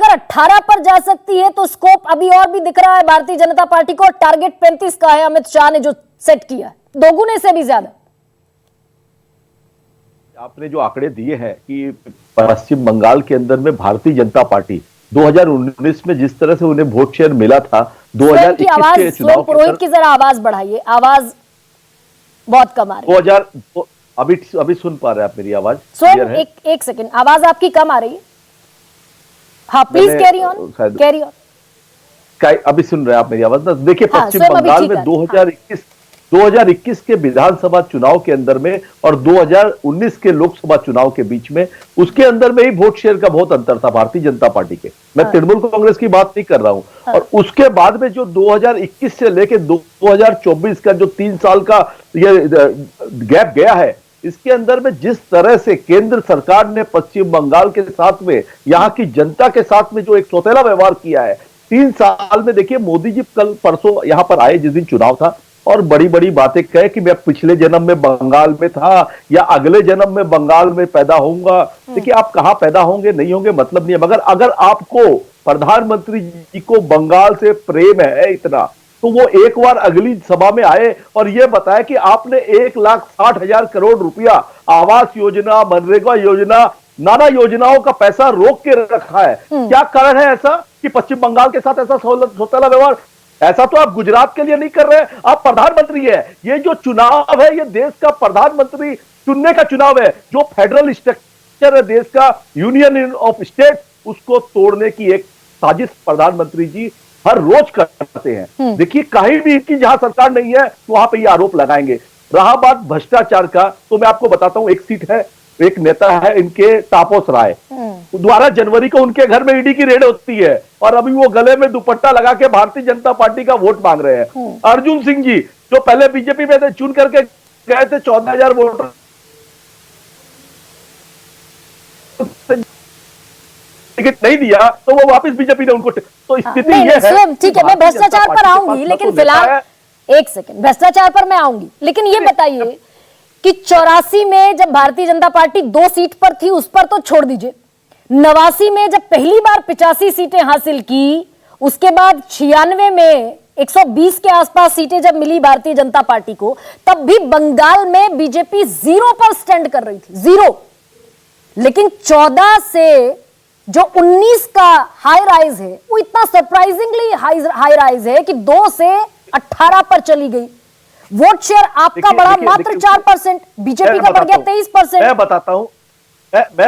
अगर 18 पर जा सकती है तो स्कोप अभी और भी दिख रहा है भारतीय जनता पार्टी को। टारगेट 35 का है अमित शाह ने जो सेट किया है, दोगुने से भी ज्यादा। आपने जो आंकड़े दिए हैं कि पश्चिम बंगाल के अंदर में भारतीय जनता पार्टी 2019 में जिस तरह से उन्हें वोट शेयर मिला था, 2021 के चुनाव पुरोहित की जरा आवाज बढ़ाइए, आवाज बहुत कम आ रही है। 2000 अभी सुन पा रहे हैं आप मेरी आवाज? स्वयं एक सेकंड, आवाज आपकी कम आ रही है। हाँ please carry on, carry on. अभी सुन रहे हैं आप मेरी आवाज ना? देखिए पश्चिम बंगाल में 2021 के विधानसभा चुनाव के अंदर में और 2019 के लोकसभा चुनाव के बीच में, उसके अंदर में ही वोट शेयर का बहुत अंतर था भारतीय जनता पार्टी के। मैं तृणमूल कांग्रेस की बात नहीं कर रहा हूं। और उसके बाद में जो 2021 से लेके 2024 का जो 3 साल का ये गैप गया है, इसके अंदर में जिस तरह से केंद्र सरकार ने पश्चिम बंगाल के साथ में, यहां की जनता के साथ में जो एक सौतेला व्यवहार किया है 3 साल में। देखिए मोदी जी कल परसों यहां पर आए जिस दिन चुनाव था, और बड़ी बड़ी बातें कहे कि मैं पिछले जन्म में बंगाल में था या अगले जन्म में बंगाल में पैदा होऊंगा। देखिए आप कहां पैदा होंगे नहीं होंगे मतलब नहीं है, मगर अगर आपको प्रधानमंत्री जी को बंगाल से प्रेम है इतना, तो वो एक बार अगली सभा में आए और ये बताए कि आपने 1,60,000 करोड़ रुपया आवास योजना, मनरेगा योजना, नाना योजनाओं का पैसा रोक के रखा है। क्या कारण है ऐसा कि पश्चिम बंगाल के साथ ऐसा सौतेला व्यवहार? ऐसा तो आप गुजरात के लिए नहीं कर रहे, आप प्रधानमंत्री है। ये जो चुनाव है ये देश का प्रधानमंत्री चुनने का चुनाव है। जो फेडरल स्ट्रक्चर है देश का, यूनियन ऑफ स्टेट, उसको तोड़ने की एक साजिश प्रधानमंत्री जी हर रोज करते हैं। देखिए कहीं भी इनकी जहां सरकार नहीं है वहां पे ये आरोप लगाएंगे। रहा बात भ्रष्टाचार का, तो मैं आपको बताता हूं, एक सीट है, एक नेता है इनके तापस राय, 12 जनवरी को उनके घर में ईडी की रेड होती है और अभी वो गले में दुपट्टा लगा के भारतीय जनता पार्टी का वोट मांग रहे हैं। अर्जुन सिंह जी जो पहले बीजेपी में थे, चुन करके गए थे, 14,000 वोटर टिकट नहीं दिया तो वो वापस बीजेपी ने उनको, तो स्थिति ये है। ठीक है, मैं भ्रष्टाचार पर आऊंगी, लेकिन फिलहाल एक सेकंड, भ्रष्टाचार पर मैं आऊंगी, लेकिन ये बताइए कि 84 में जब भारतीय जनता पार्टी 2 सीट पर थी, उस पर तो छोड़ दीजिए, 89 में जब पहली बार 85 सीटें हासिल की, उसके बाद 96 में 120 के आसपास सीटें जब मिली भारतीय जनता पार्टी को, तब भी बंगाल में बीजेपी 0 पर स्टैंड कर रही थी, 0। लेकिन 14 से जो 19 का हाई राइज है, वो इतना सरप्राइजिंगली हाई राइज है कि 2 से 18 पर चली गई। वोट शेयर आपका बढ़ा मात्र 4%, बीजेपी का बढ़ गया 23%। मैं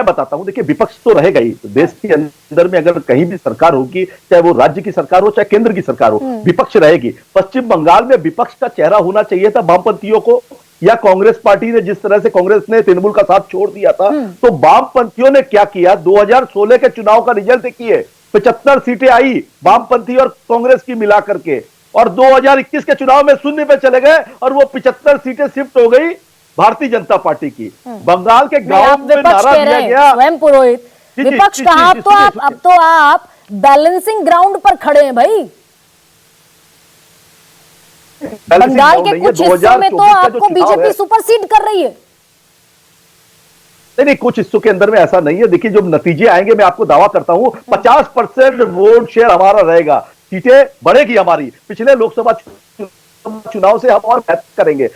बताता हूं, देखिए विपक्ष तो रहेगा ही देश के अंदर में। अगर कहीं भी सरकार होगी, चाहे वो राज्य की सरकार हो चाहे केंद्र की सरकार हो, विपक्ष रहेगी। पश्चिम बंगाल में विपक्ष का चेहरा होना चाहिए था वामपंथियों को, या कांग्रेस पार्टी ने जिस तरह से कांग्रेस ने तृणमूल का साथ छोड़ दिया था, तो वामपंथियों ने क्या किया? 2016 के चुनाव का रिजल्ट देखिए, 75 सीटें आई वामपंथी और कांग्रेस की मिलाकर के, और 2021 के चुनाव में 0 पे चले गए और वो 75 सीटें शिफ्ट हो गई भारतीय जनता पार्टी की। बंगाल के गांव में नारा दिया गया। स्वयं पुरोहित विपक्ष कहा, अब तो आप बैलेंसिंग ग्राउंड पर खड़े हैं भाई। बंगाल के कुछ हिस्सों में तो आपको बीजेपी सुपरसीड कर रही है। नहीं, कुछ हिस्सों के अंदर में ऐसा नहीं है। देखिए जो नतीजे आएंगे, मैं आपको दावा करता हूं 50% वोट शेयर हमारा रहेगा, सीटें बढ़ेगी हमारी। पिछले लोकसभा चुनाव से हम और बेहतर करेंगे।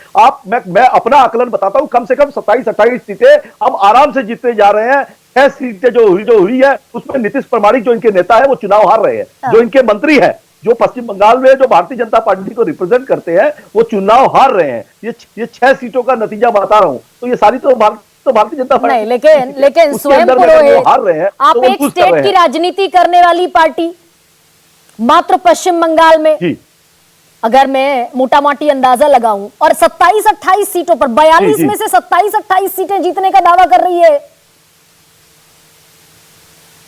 मैं अपना आकलन बताता हूं, कम से कम 27-28 सीटें हम आराम से जीतते जा रहे हैं। 6 सीटें जो हुई है उसमें नीतीश प्रमाणिक जो इनके नेता है वो चुनाव हार रहे हैं। जो इनके मंत्री है, जो पश्चिम बंगाल में जो भारतीय जनता पार्टी को रिप्रेजेंट करते हैं, वो चुनाव हार रहे हैं। ये 6 सीटों का नतीजा बता रहा हूं। तो ये सारी तो भारतीय जनता पार्टी नहीं, लेकिन स्वयं पुरोहित हार रहे हैं। आप एक स्टेट की राजनीति करने वाली पार्टी, मात्र पश्चिम बंगाल में अगर मैं मोटा मोटी अंदाजा लगाऊं, और 27-28 सीटों पर 42 में से 27-28 सीटें जीतने का दावा कर रही है,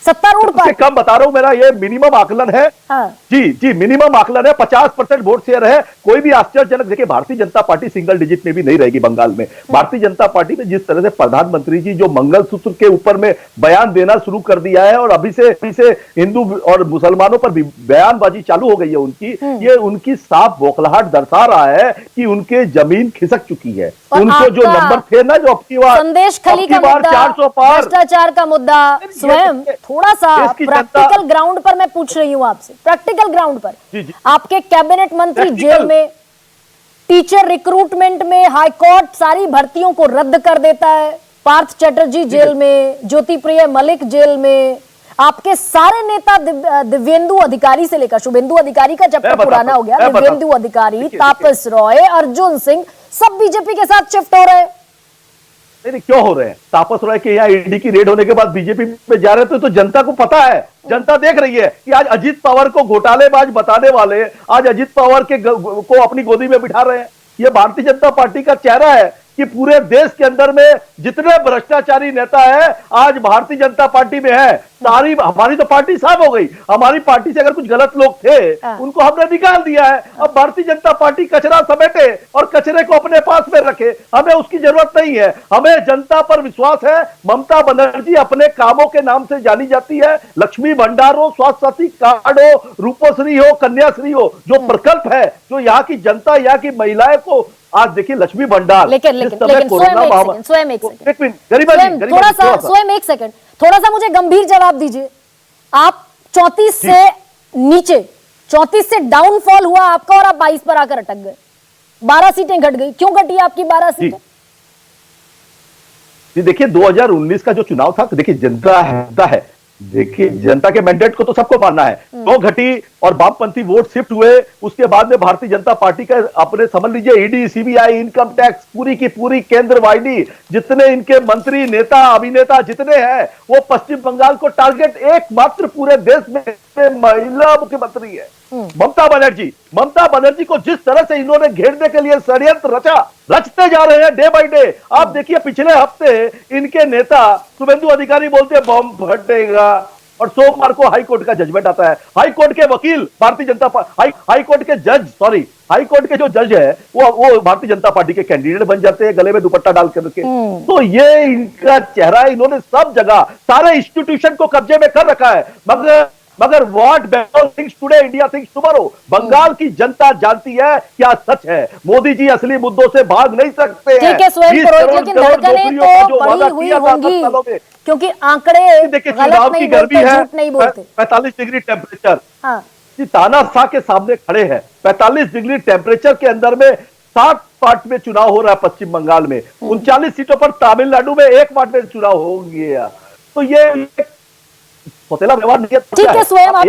सत्तारूढ़ पार्टी। कम बता रहा हूं, मेरा ये मिनिमम आकलन है। हाँ। जी मिनिमम आकलन है, 50% वोट शेयर है। कोई भी आश्चर्यजनक, देखिए Bharatiya Janata party single digit में भी नहीं रहेगी बंगाल में। भारतीय जनता पार्टी ने जिस तरह से प्रधानमंत्री जी जो मंगलसूत्र के ऊपर में बयान देना शुरू कर दिया है, और अभी से हिंदू और मुसलमानों पर भी बयानबाजी चालू हो गई है उनकी, ये उनकी साफ बौखलाहट दर्शा रहा है कि उनके जमीन खिसक चुकी है। उनको जो नंबर थे ना, जो अपनी बार संदेश खली का मुद्दा, 400 पार, भ्रष्टाचार का मुद्दा, स्वयं थोड़ा सा देश की प्रैक्टिकल ग्राउंड पर मैं पूछ रही हूं आपसे, प्रैक्टिकल ग्राउंड पर जी, जी। आपके कैबिनेट मंत्री जेल में, टीचर रिक्रूटमेंट में हाईकोर्ट सारी भर्तियों को रद्द कर देता है, पार्थ चैटर्जी जेल में, ज्योति प्रिय मलिक जेल में, आपके सारे नेता दिव्येंदु अधिकारी से लेकर, शुभेंदु अधिकारी का चैप्टर पुराना हो गया, दिव्येंदु अधिकारी, तापस रॉय, अर्जुन सिंह, सब बीजेपी के साथ शिफ्ट हो रहे हैं। नहीं, क्यों हो रहे हैं? तापस रॉय के यहाँ ईडी की रेड होने के बाद बीजेपी में जा रहे थे, तो जनता को पता है, जनता देख रही है कि आज अजीत पवार को घोटालेबाज बताने वाले आज अजीत पवार को अपनी गोदी में बिठा रहे हैं। ये भारतीय जनता पार्टी का चेहरा है कि पूरे देश के अंदर में जितने भ्रष्टाचारी नेता है आज भारतीय जनता पार्टी में है। सारी हमारी तो पार्टी साफ हो गई, हमारी पार्टी से अगर कुछ गलत लोग थे उनको हमने निकाल दिया है। अब भारतीय जनता पार्टी कचरा समेटे और कचरे को अपने पास में रखे, हमें उसकी जरूरत नहीं है। हमें जनता पर विश्वास है। ममता बनर्जी अपने कामों के नाम से जानी जाती है। लक्ष्मी भंडार हो, स्वास्थ्य साथी कार्ड हो, रूपश्री हो, कन्याश्री हो, जो प्रकल्प है, जो यहाँ की जनता, यहाँ की महिलाएं को आज देखिए लक्ष्मी भंडार, लेकिन स्वयं एक सेकंड थोड़ा सा मुझे गंभीर जवाब दीजिए। आप 34 से नीचे, 34 से डाउनफॉल हुआ आपका और आप 22 पर आकर अटक गए, 12 सीटें घट गई। क्यों घटी आपकी 12 सीटें? जी देखिए 2019 का जो चुनाव था, देखिए जनता है, देखिए जनता के मैंडेट को तो सबको मानना है। तो घटी और वामपंथी वोट शिफ्ट हुए, उसके बाद में भारतीय जनता पार्टी का अपने समझ लीजिए ईडी, सीबीआई, इनकम टैक्स, पूरी की पूरी केंद्र वाहिनी, जितने इनके मंत्री, नेता, अभिनेता जितने हैं, वो पश्चिम बंगाल को टारगेट एकमात्र पूरे देश में महिला मुख्यमंत्री है ममता बनर्जी को जिस तरह से इन्होंने घेरने के लिए षड्यंत्र रचते जा रहे हैं डे बाय डे। आप देखिए पिछले हफ्ते इनके नेता शुभेंदु अधिकारी बोलते हैं बम फटेगा, और सोमवार को हाईकोर्ट का जजमेंट आता है। हाईकोर्ट के वकील भारतीय जनता पार्टी, हाईकोर्ट के जो जज है वो भारतीय जनता पार्टी के कैंडिडेट बन जाते हैं, गले में दुपट्टा डाल करके। तो ये इनका चेहरा है, इन्होंने सब जगह सारे इंस्टीट्यूशन को कब्जे में कर रखा है। मगर what Bengal thinks today, India thinks tomorrow. Bengal की जनता जानती है क्या सच है। मोदी जी असली मुद्दों से भाग नहीं सकते हैं। ठीक है स्वयं पुरोहित, लेकिन धड़कनें तो बढ़ी हुई होंगी क्योंकि आंकड़े गलत नहीं बोलते, झूठ नहीं बोलते। 45 डिग्री टेम्परेचर, हाँ, तानाशाह के सामने खड़े हैं। 45 डिग्री टेम्परेचर के अंदर में 7 पार्ट में चुनाव हो रहा है पश्चिम बंगाल में, 39 सीटों पर तमिलनाडु में 1 पार्ट में चुनाव होंगे। तो ये सौतेला व्यवहार नहीं है। ठीक है स्वयं